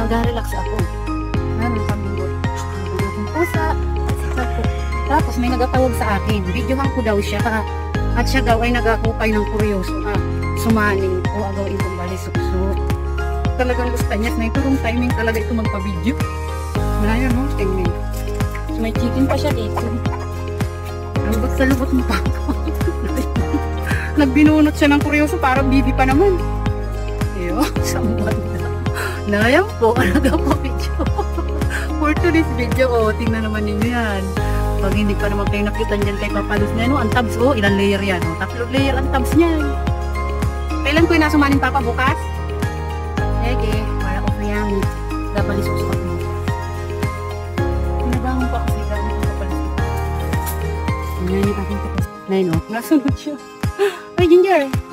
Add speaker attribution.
Speaker 1: mag-relax ako. Ano, sabi ko, ang pusa. Tapos may nagatawag sa akin. Videohan ko daw siya. At siya daw ay nagakupay ng kuryoso. Sumaning o agawin kong balisukso. Talagang gusto niya. Na ito rong timing talaga ito magpa-video. Ngayon, no? Tingin. So, may chicken pa siya dito. Lubot sa lubot mo pa ako. Nagbinunot siya ng kuryoso. Parang bibi pa naman. Eyo, isang banda. Ngayon po, nagpa-video. For today's video, tingnan naman ninyo yan. Pag hindi pa naman kayo nakitan dyan kay Papalos na ang tabs, ilang layer yan, 3 layer ang tabs niyan. Kailan ko yung nasumanin Papa bukas? Okay, para ko yan. Dapat isusok mo. Pinabangon pa kasi gano'n ko Papalos. Ngayon yung aking tapos. Ngayon, nasunod siya. Ay, Ginger!